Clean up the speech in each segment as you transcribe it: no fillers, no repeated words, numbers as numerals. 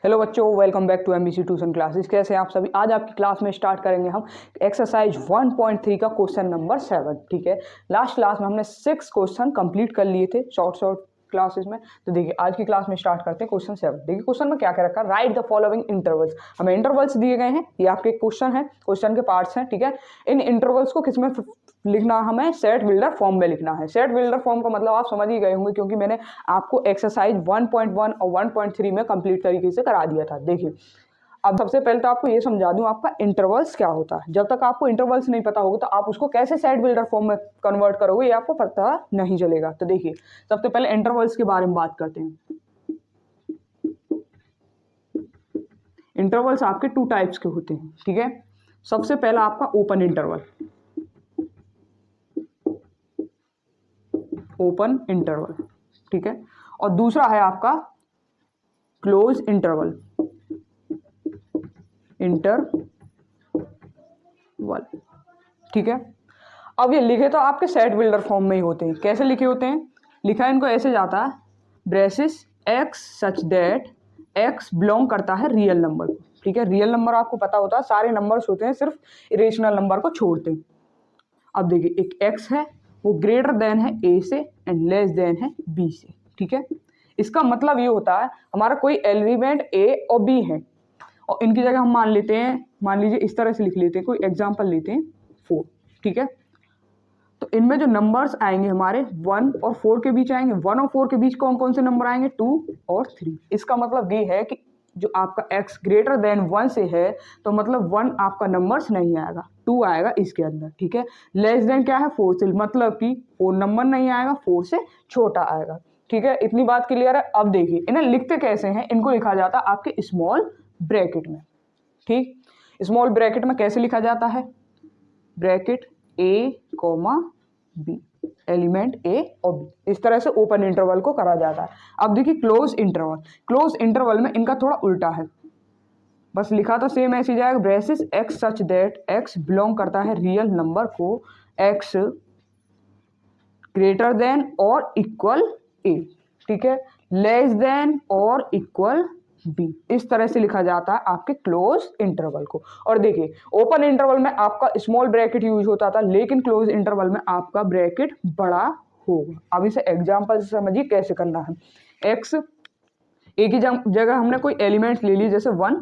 Hello बच्चों, welcome back to MBC tuition classes. कैसे हैं आप सभी। आज आपकी क्लास में स्टार्ट करेंगे हम एक्सरसाइज 1.3 का क्वेश्चन नंबर 7। ठीक है, लास्ट क्लास में हमने 6 क्वेश्चन कंप्लीट कर लिए थे शॉर्ट क्लासेस में। तो देखिए आज की क्लास में स्टार्ट करते हैं क्वेश्चन 7। देखिए क्वेश्चन में क्या क्या रखा है, राइट द फॉलोइंग इंटरवल्स। हमें इंटरवल्स दिए गए हैं, ये आपके क्वेश्चन है, क्वेश्चन के पार्ट्स हैं। ठीक है, इन इंटरवल्स को किसमें लिखना, हमें सेट बिल्डर फॉर्म में लिखना है। सेट बिल्डर फॉर्म का मतलब आप समझ ही गए होंगे, क्योंकि मैंने आपको एक्सरसाइज 1.1 और 1.3 में कंप्लीट तरीके से करा दिया था। देखिए अब सबसे पहले तो आपको ये समझा दूं आपका इंटरवल्स क्या होता है। जब तक आपको इंटरवल्स नहीं पता होगा तो आप उसको कैसे सेट बिल्डर फॉर्म में कन्वर्ट करोगे, ये आपको पता नहीं चलेगा। तो देखिए सबसे पहले इंटरवल्स के बारे में बात करते हैं। इंटरवल्स आपके 2 टाइप्स के होते हैं। ठीक है, सबसे पहला आपका ओपन इंटरवल, ओपन इंटरवल। ठीक है, और दूसरा है आपका क्लोज इंटरवल, इंटरवल। ठीक है, अब ये लिखे तो आपके सेट बिल्डर फॉर्म में ही होते हैं। कैसे लिखे होते हैं, लिखा इनको ऐसे जाता है, braces x such that x belong करता है रियल नंबर को। ठीक है, रियल नंबर आपको पता होता है, सारे नंबर्स होते हैं, सिर्फ इरेशनल नंबर को छोड़ते हैं। अब देखिए एक एक्स है, वो ग्रेटर देन है ए से एंड लेस देन है बी से। ठीक है, इसका मतलब ये होता है हमारा कोई एलिमेंट ए और बी है और इनकी जगह हम मान लेते हैं, मान लीजिए इस तरह से लिख लेते हैं, कोई एग्जांपल लेते हैं 4। ठीक है, तो इनमें जो नंबर्स आएंगे हमारे 1 और 4 के बीच आएंगे। 1 और 4 के बीच कौन कौन से नंबर आएंगे, 2 और 3। इसका मतलब ये है कि जो आपका x ग्रेटर देन 1 से है तो मतलब 1 आपका नंबर्स नहीं आएगा, 2 आएगा इसके अंदर। ठीक है, लेस देन क्या है 4 से, मतलब कि 4 नंबर नहीं आएगा, 4 से छोटा आएगा। ठीक है, इतनी बात क्लियर है। अब देखिए इन्हें लिखते कैसे हैं, इनको लिखा जाता है आपके स्मॉल ब्रैकेट में। ठीक, स्मॉल ब्रैकेट में कैसे लिखा जाता है, ब्रैकेट ए कॉमा बी, एलिमेंट ए और बी, इस तरह से ओपन इंटरवल को करा जाता है। अब देखिए क्लोज इंटरवल, क्लोज इंटरवल में इनका थोड़ा उल्टा है, बस लिखा तो सेम ऐसे जाएगा, braces x such that x belong करता है रियल नंबर को एक्स ग्रेटर देन और इक्वल ए। ठीक है, लेस देन और इक्वल बी, इस तरह से लिखा जाता है आपके क्लोज इंटरवल को। और देखिए ओपन इंटरवल में आपका स्मॉल ब्रैकेट यूज होता था, लेकिन क्लोज इंटरवल में आपका ब्रैकेट बड़ा होगा। अब इसे एग्जांपल से समझिए कैसे करना है। एक्स ए की जगह हमने कोई एलिमेंट्स ले लिए, जैसे 1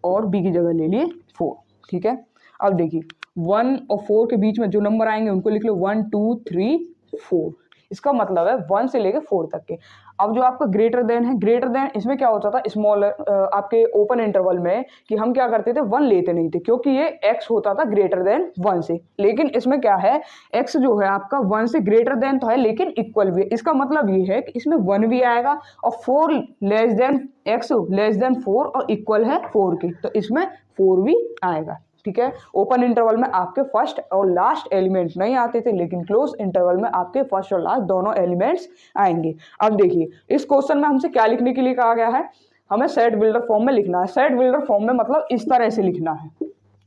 और बी की जगह ले लिए 4। ठीक है, अब देखिए 1 और 4 के बीच में जो नंबर आएंगे उनको लिख लो 1 2 3 4। इसका मतलब है 1 से लेकर 4 तक के। अब जो आपका ग्रेटर देन है, ग्रेटर देन इसमें क्या होता था स्मॉल आपके ओपन इंटरवल में, कि हम क्या करते थे 1 लेते नहीं थे, क्योंकि ये x होता था ग्रेटर देन 1 से। लेकिन इसमें क्या है, x जो है आपका 1 से ग्रेटर देन तो है लेकिन इक्वल भी है। इसका मतलब ये है कि इसमें 1 भी आएगा और 4 less than x less than 4 और इक्वल है 4 के, तो इसमें 4 भी आएगा। ठीक है, ओपन इंटरवल में आपके फर्स्ट और लास्ट एलिमेंट नहीं आते थे, लेकिन क्लोज इंटरवल में आपके फर्स्ट और लास्ट दोनों एलिमेंट्स आएंगे। अब देखिए इस क्वेश्चन में हमसे क्या लिखने के लिए कहा गया है, हमें सेट बिल्डर फॉर्म में लिखना है। सेट बिल्डर फॉर्म में मतलब इस तरह से लिखना है।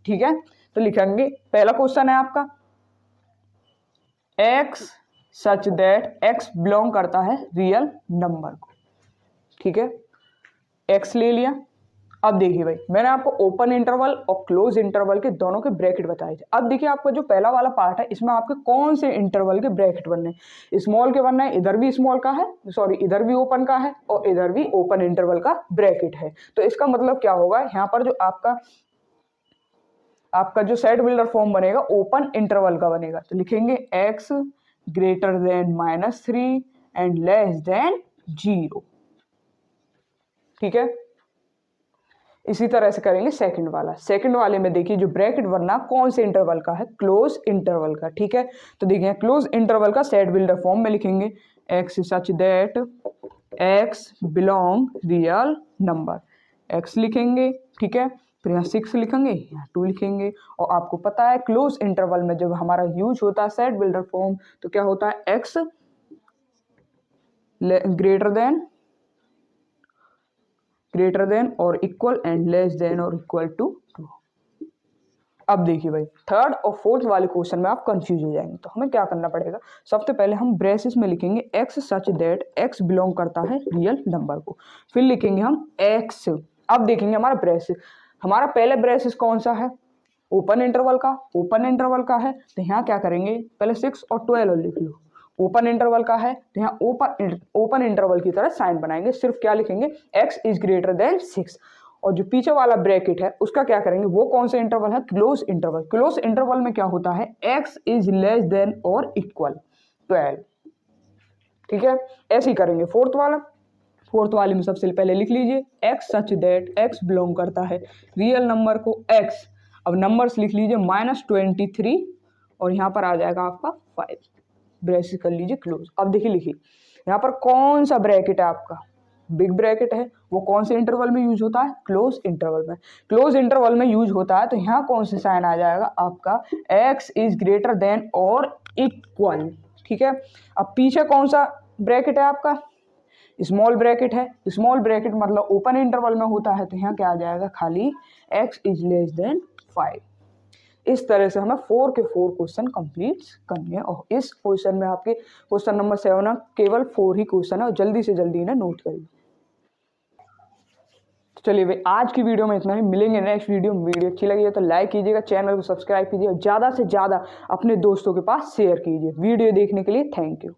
ठीक है, तो लिखेंगे, पहला क्वेश्चन है आपका x such that x belong करता है रियल नंबर को। ठीक है, एक्स ले लिया। अब देखिए भाई मैंने आपको ओपन इंटरवल और क्लोज इंटरवल के दोनों के ब्रैकेट बताए थे। अब देखिए आपका जो पहला वाला पार्ट है, इसमें आपके कौन से इंटरवल के ब्रैकेट बनने हैं, स्मॉल के बनना है, इधर भी स्मॉल का है, सॉरी इधर भी ओपन का है और इधर भी ओपन इंटरवल का ब्रैकेट है। तो इसका मतलब क्या होगा, यहाँ पर जो आपका जो सेट बिल्डर फॉर्म बनेगा ओपन इंटरवल का बनेगा। तो लिखेंगे x greater than -3 and less than 0। ठीक है, इसी तरह से करेंगे सेकंड वाला। सेकंड वाले में देखिए जो ब्रैकेट बनना कौन से इंटरवल का है, क्लोज इंटरवल का। ठीक है, तो देखिए क्लोज इंटरवल का सेट बिल्डर फॉर्म में लिखेंगे x such that x belong real number, x लिखेंगे। ठीक है, फिर यहाँ 6 लिखेंगे, यहाँ 2 लिखेंगे। और आपको पता है क्लोज इंटरवल में जब हमारा यूज होता है सेट बिल्डर फॉर्म तो क्या होता है, एक्स ग्रेटर देन और इक्वल एंड लेस देन और इक्वल टू 2। अब देखिए भाई थर्ड और फोर्थ वाले क्वेश्चन में आप कंफ्यूज हो जाएंगे, तो हमें क्या करना पड़ेगा, सबसे पहले हम ब्रेसेस में लिखेंगे x such that x belong करता है रियल नंबर को, फिर लिखेंगे हम एक्स। अब देखेंगे हमारा ब्रेसेस। हमारा पहले ब्रेसेस कौन सा है, ओपन इंटरवल का, ओपन इंटरवल का है तो यहाँ क्या करेंगे, पहले 6 और 12 लिख लो। ओपन इंटरवल का है तो यहाँ ओपन इंटरवल की तरह साइन बनाएंगे, सिर्फ क्या लिखेंगे, x इज ग्रेटर देन 6। और जो पीछे वाला ब्रैकेट है उसका क्या करेंगे, वो कौन सा इंटरवल है, क्लोज इंटरवल। क्लोज इंटरवल में क्या होता है, x इज लेस देन और इक्वल 12। ठीक है, ऐसे ही करेंगे फोर्थ वाले में सबसे पहले लिख लीजिए x such that x belong करता है रियल नंबर को x। अब नंबर्स लिख लीजिए -23 और यहाँ पर आ जाएगा आपका 5, ब्रेसेस कर लीजिए क्लोज। अब देखिए लिखिए यहाँ पर कौन सा ब्रैकेट है आपका, बिग ब्रैकेट है, वो कौन से इंटरवल में यूज होता है, क्लोज इंटरवल में। क्लोज इंटरवल में यूज होता है तो यहाँ कौन सा साइन आ जाएगा आपका, x इज ग्रेटर देन और इक्वल। ठीक है, अब पीछे कौन सा ब्रैकेट है आपका, स्मॉल ब्रैकेट है। स्मॉल ब्रैकेट मतलब ओपन इंटरवल में होता है तो यहाँ क्या आ जाएगा, खाली x इज लेस देन 5। इस तरह से हमें 4 के 4 क्वेश्चन कंप्लीट करने हैं। और इस क्वेश्चन में आपके क्वेश्चन नंबर 7 है, केवल 4 ही क्वेश्चन है और जल्दी से जल्दी इन्हें नोट करिए। तो चलिए भाई आज की वीडियो में इतना ही, मिलेंगे नेक्स्ट वीडियो में। वीडियो अच्छी लगी है तो लाइक कीजिएगा, चैनल को सब्सक्राइब कीजिए और ज़्यादा से ज़्यादा अपने दोस्तों के पास शेयर कीजिए। वीडियो देखने के लिए थैंक यू।